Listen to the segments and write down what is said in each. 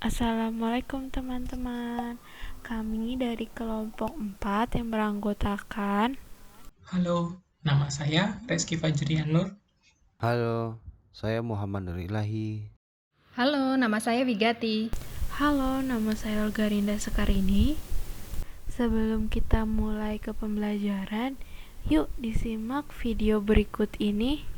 Assalamualaikum teman-teman. Kami dari kelompok 4 yang beranggotakan Halo, nama saya Reski Fajrian Nur. Halo, saya Muhammad Nur Ilahi. Halo, nama saya Wigati. Halo, nama saya Olga Rinda Sekarini. Sebelum kita mulai ke pembelajaran, yuk disimak video berikut ini.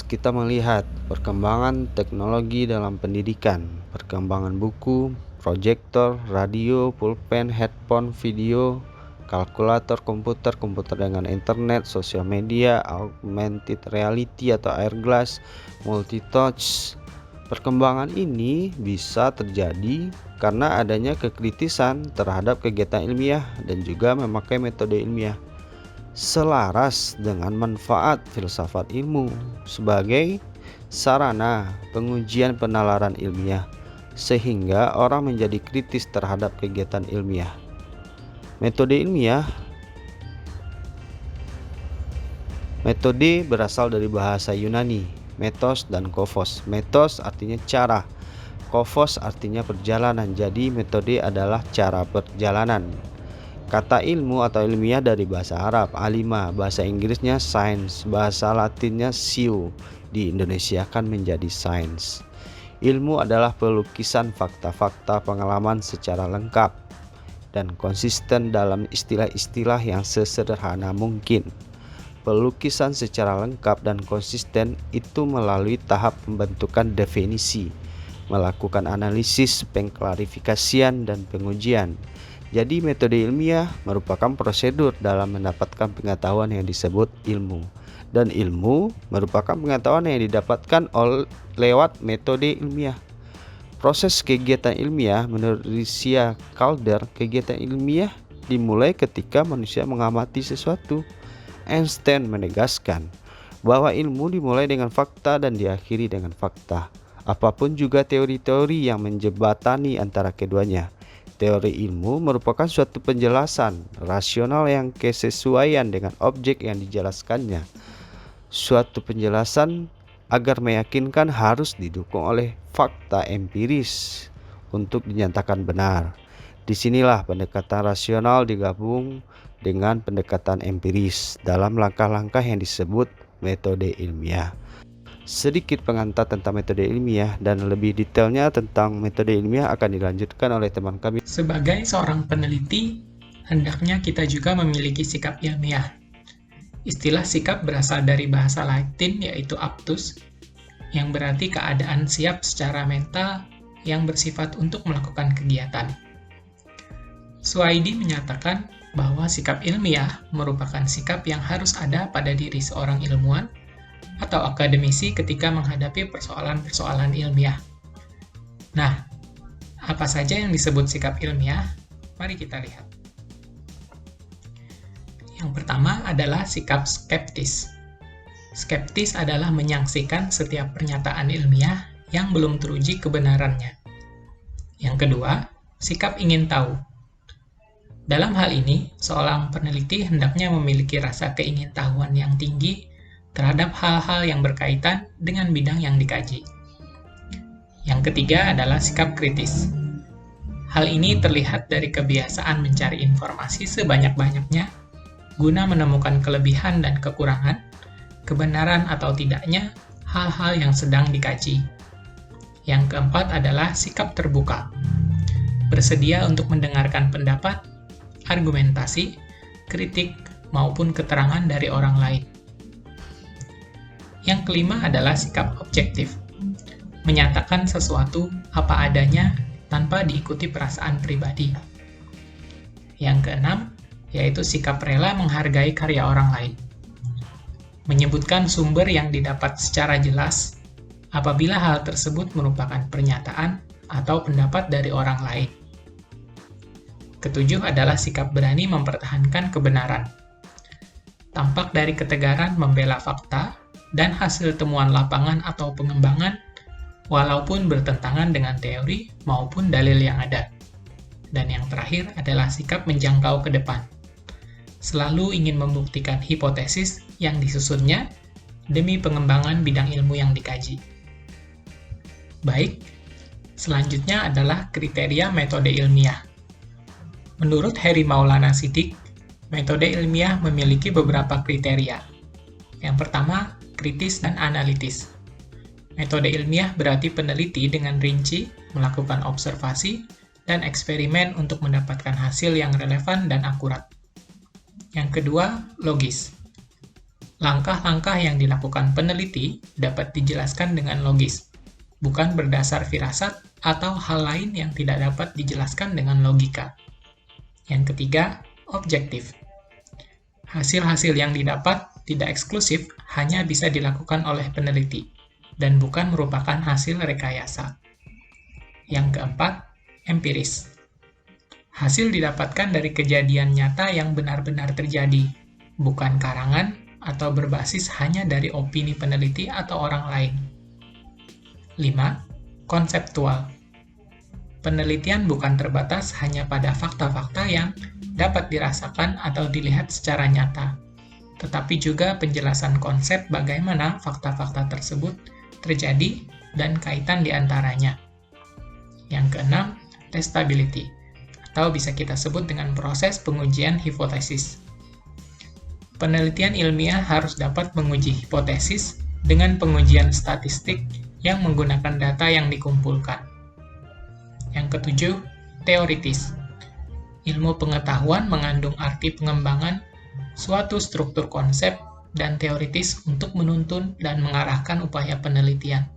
Kita melihat perkembangan teknologi dalam pendidikan, perkembangan buku, proyektor, radio, pulpen, headphone, video, kalkulator, komputer dengan internet, sosial media, augmented reality atau air glass, multitouch. Perkembangan ini bisa terjadi karena adanya kekritisan terhadap kegiatan ilmiah dan juga memakai metode ilmiah selaras dengan manfaat filsafat ilmu sebagai sarana pengujian penalaran ilmiah, sehingga orang menjadi kritis terhadap kegiatan ilmiah. Metode ilmiah. Metode berasal dari bahasa Yunani, metos dan kofos. Metos artinya cara, kofos artinya perjalanan. Jadi metode adalah cara perjalanan. Kata ilmu atau ilmiah dari bahasa Arab, alima, bahasa Inggrisnya science, bahasa Latinnya sciu, di Indonesia kan menjadi science. Ilmu adalah pelukisan fakta-fakta pengalaman secara lengkap dan konsisten dalam istilah-istilah yang sesederhana mungkin. Pelukisan secara lengkap dan konsisten itu melalui tahap pembentukan definisi, melakukan analisis, pengklarifikasian, dan pengujian. Jadi metode ilmiah merupakan prosedur dalam mendapatkan pengetahuan yang disebut ilmu. Dan ilmu merupakan pengetahuan yang didapatkan lewat metode ilmiah. Proses kegiatan ilmiah menurut Ricia Calder, kegiatan ilmiah dimulai ketika manusia mengamati sesuatu. Einstein menegaskan bahwa ilmu dimulai dengan fakta dan diakhiri dengan fakta. Apapun juga teori-teori yang menjembatani antara keduanya. Teori ilmu merupakan suatu penjelasan rasional yang kesesuaian dengan objek yang dijelaskannya. Suatu penjelasan agar meyakinkan harus didukung oleh fakta empiris untuk dinyatakan benar. Disinilah pendekatan rasional digabung dengan pendekatan empiris dalam langkah-langkah yang disebut metode ilmiah. Sedikit pengantar tentang metode ilmiah dan lebih detailnya tentang metode ilmiah akan dilanjutkan oleh teman kami. Sebagai seorang peneliti, hendaknya kita juga memiliki sikap ilmiah. Istilah sikap berasal dari bahasa Latin yaitu aptus, yang berarti keadaan siap secara mental yang bersifat untuk melakukan kegiatan. Suwaidi menyatakan bahwa sikap ilmiah merupakan sikap yang harus ada pada diri seorang ilmuwan atau akademisi ketika menghadapi persoalan-persoalan ilmiah. Nah, apa saja yang disebut sikap ilmiah? Mari kita lihat. Yang pertama adalah sikap skeptis. Skeptis adalah menyaksikan setiap pernyataan ilmiah yang belum teruji kebenarannya. Yang kedua, sikap ingin tahu. Dalam hal ini, seorang peneliti hendaknya memiliki rasa keingintahuan yang tinggi terhadap hal-hal yang berkaitan dengan bidang yang dikaji. Yang ketiga adalah sikap kritis. Hal ini terlihat dari kebiasaan mencari informasi sebanyak-banyaknya guna menemukan kelebihan dan kekurangan, kebenaran atau tidaknya hal-hal yang sedang dikaji. Yang keempat adalah sikap terbuka. Bersedia untuk mendengarkan pendapat, argumentasi, kritik, maupun keterangan dari orang lain. Yang kelima adalah sikap objektif. Menyatakan sesuatu apa adanya tanpa diikuti perasaan pribadi. Yang keenam, yaitu sikap rela menghargai karya orang lain. Menyebutkan sumber yang didapat secara jelas apabila hal tersebut merupakan pernyataan atau pendapat dari orang lain. Ketujuh adalah sikap berani mempertahankan kebenaran. Tampak dari ketegaran membela fakta dan hasil temuan lapangan atau pengembangan, walaupun bertentangan dengan teori maupun dalil yang ada. Dan yang terakhir adalah sikap menjangkau ke depan. Selalu ingin membuktikan hipotesis yang disusunnya demi pengembangan bidang ilmu yang dikaji. Baik, selanjutnya adalah kriteria metode ilmiah. Menurut Heri Maulana Siddiq, metode ilmiah memiliki beberapa kriteria. Yang pertama, kritis dan analitis. Metode ilmiah berarti peneliti dengan rinci melakukan observasi dan eksperimen untuk mendapatkan hasil yang relevan dan akurat. Yang kedua, logis. Langkah-langkah yang dilakukan peneliti dapat dijelaskan dengan logis, bukan berdasar firasat atau hal lain yang tidak dapat dijelaskan dengan logika. Yang ketiga, objektif. Hasil-hasil yang didapat tidak eksklusif hanya bisa dilakukan oleh peneliti, dan bukan merupakan hasil rekayasa. Yang keempat, empiris. Hasil didapatkan dari kejadian nyata yang benar-benar terjadi, bukan karangan atau berbasis hanya dari opini peneliti atau orang lain. 5. Konseptual. Penelitian bukan terbatas hanya pada fakta-fakta yang dapat dirasakan atau dilihat secara nyata, tetapi juga penjelasan konsep bagaimana fakta-fakta tersebut terjadi dan kaitan di antaranya. Yang keenam, testability, atau bisa kita sebut dengan proses pengujian hipotesis. Penelitian ilmiah harus dapat menguji hipotesis dengan pengujian statistik yang menggunakan data yang dikumpulkan. Yang ketujuh, teoritis. Ilmu pengetahuan mengandung arti pengembangan suatu struktur konsep dan teoritis untuk menuntun dan mengarahkan upaya penelitian.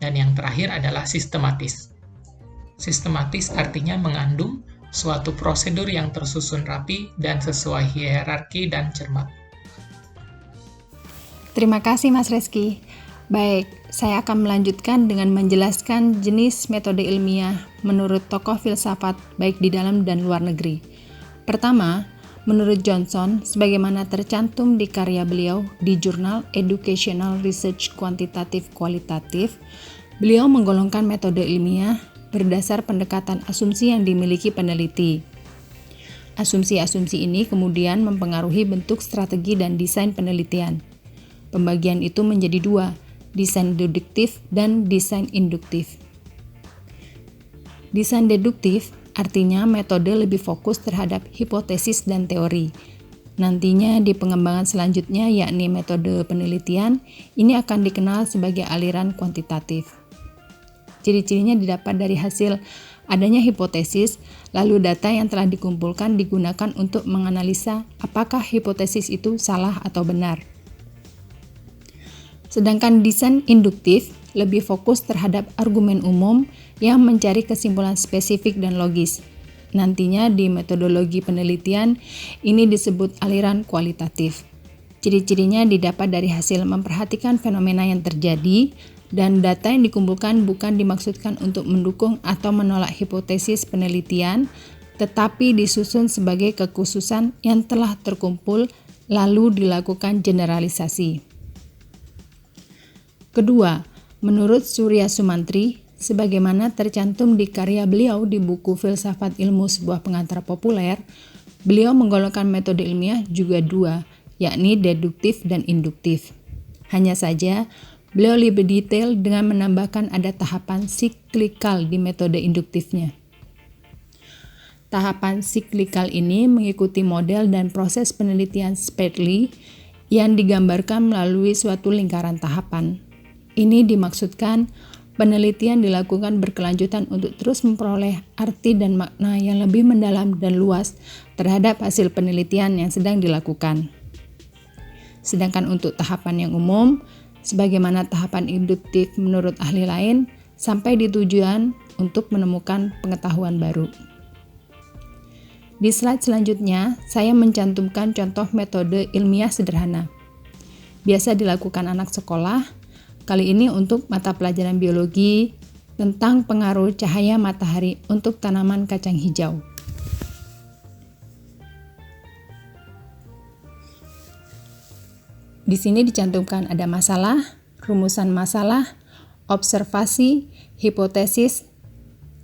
Dan yang terakhir adalah sistematis. Sistematis artinya mengandung suatu prosedur yang tersusun rapi dan sesuai hierarki dan cermat. Terima kasih Mas Reski. Baik, saya akan melanjutkan dengan menjelaskan jenis metode ilmiah menurut tokoh filsafat baik di dalam dan luar negeri. Pertama, menurut Johnson, sebagaimana tercantum di karya beliau di jurnal Educational Research Quantitative Qualitative, beliau menggolongkan metode ilmiah berdasar pendekatan asumsi yang dimiliki peneliti. Asumsi-asumsi ini kemudian mempengaruhi bentuk strategi dan desain penelitian. Pembagian itu menjadi dua, desain deduktif dan desain induktif. Desain deduktif artinya metode lebih fokus terhadap hipotesis dan teori. Nantinya di pengembangan selanjutnya yakni metode penelitian, ini akan dikenal sebagai aliran kuantitatif. Ciri-cirinya didapat dari hasil adanya hipotesis, lalu data yang telah dikumpulkan digunakan untuk menganalisa apakah hipotesis itu salah atau benar. Sedangkan desain induktif lebih fokus terhadap argumen umum yang mencari kesimpulan spesifik dan logis. Nantinya di metodologi penelitian ini disebut aliran kualitatif. Ciri-cirinya didapat dari hasil memperhatikan fenomena yang terjadi, dan data yang dikumpulkan bukan dimaksudkan untuk mendukung atau menolak hipotesis penelitian, tetapi disusun sebagai kekhususan yang telah terkumpul lalu dilakukan generalisasi. Kedua, menurut Surya Sumantri, sebagaimana tercantum di karya beliau di buku Filsafat Ilmu Sebuah Pengantar Populer, beliau menggolongkan metode ilmiah juga dua, yakni deduktif dan induktif. Hanya saja, beliau lebih detail dengan menambahkan ada tahapan siklikal di metode induktifnya. Tahapan siklikal ini mengikuti model dan proses penelitian Spradley yang digambarkan melalui suatu lingkaran tahapan. Ini dimaksudkan penelitian dilakukan berkelanjutan untuk terus memperoleh arti dan makna yang lebih mendalam dan luas terhadap hasil penelitian yang sedang dilakukan. Sedangkan untuk tahapan yang umum, sebagaimana tahapan induktif menurut ahli lain, sampai di tujuan untuk menemukan pengetahuan baru. Di slide selanjutnya, saya mencantumkan contoh metode ilmiah sederhana. Biasa dilakukan anak sekolah, kali ini untuk mata pelajaran biologi tentang pengaruh cahaya matahari untuk tanaman kacang hijau. Di sini dicantumkan ada masalah, rumusan masalah, observasi, hipotesis,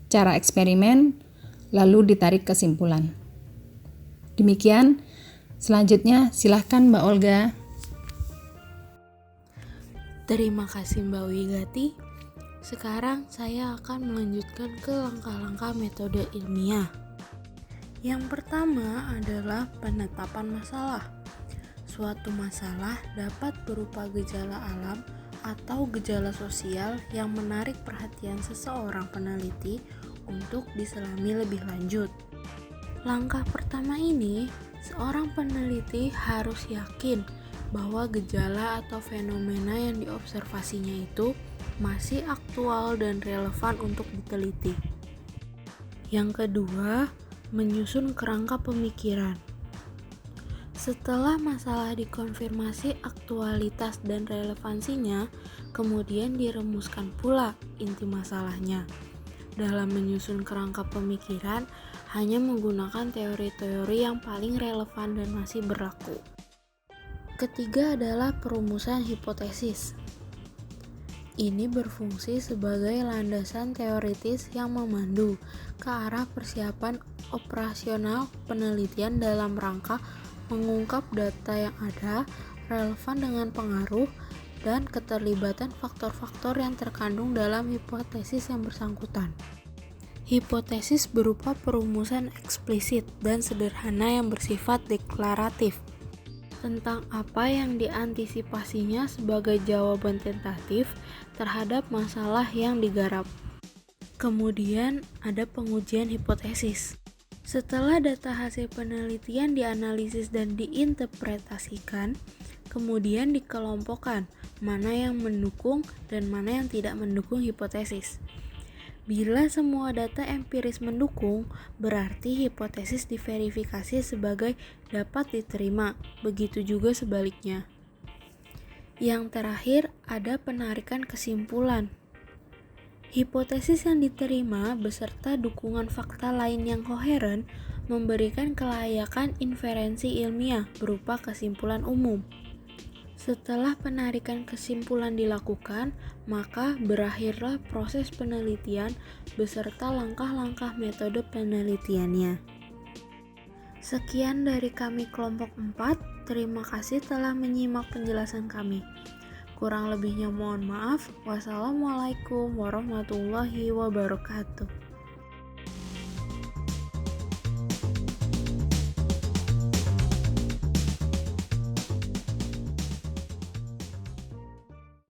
cara eksperimen, lalu ditarik kesimpulan. Demikian, selanjutnya silahkan Mbak Olga. Terima kasih Mbak Wigati. Sekarang saya akan melanjutkan ke langkah-langkah metode ilmiah. Yang pertama adalah penetapan masalah. Suatu masalah dapat berupa gejala alam atau gejala sosial yang menarik perhatian seseorang peneliti untuk diselami lebih lanjut. Langkah pertama ini, seorang peneliti harus yakin bahwa gejala atau fenomena yang diobservasinya itu masih aktual dan relevan untuk diteliti. Yang kedua, menyusun kerangka pemikiran. Setelah masalah dikonfirmasi aktualitas dan relevansinya, kemudian dirumuskan pula inti masalahnya. Dalam menyusun kerangka pemikiran, hanya menggunakan teori-teori yang paling relevan dan masih berlaku. Ketiga adalah perumusan hipotesis. Ini berfungsi sebagai landasan teoritis yang memandu ke arah persiapan operasional penelitian dalam rangka mengungkap data yang ada, relevan dengan pengaruh, dan keterlibatan faktor-faktor yang terkandung dalam hipotesis yang bersangkutan. Hipotesis berupa perumusan eksplisit dan sederhana yang bersifat deklaratif tentang apa yang diantisipasinya sebagai jawaban tentatif terhadap masalah yang digarap. Kemudian ada pengujian hipotesis. Setelah data hasil penelitian dianalisis dan diinterpretasikan, kemudian dikelompokkan mana yang mendukung dan mana yang tidak mendukung hipotesis. Bila semua data empiris mendukung, berarti hipotesis diverifikasi sebagai dapat diterima, begitu juga sebaliknya. Yang terakhir, ada penarikan kesimpulan. Hipotesis yang diterima beserta dukungan fakta lain yang koheren memberikan kelayakan inferensi ilmiah berupa kesimpulan umum. Setelah penarikan kesimpulan dilakukan, maka berakhirlah proses penelitian beserta langkah-langkah metode penelitiannya. Sekian dari kami kelompok 4. Terima kasih telah menyimak penjelasan kami. Kurang lebihnya mohon maaf. Wassalamualaikum warahmatullahi wabarakatuh.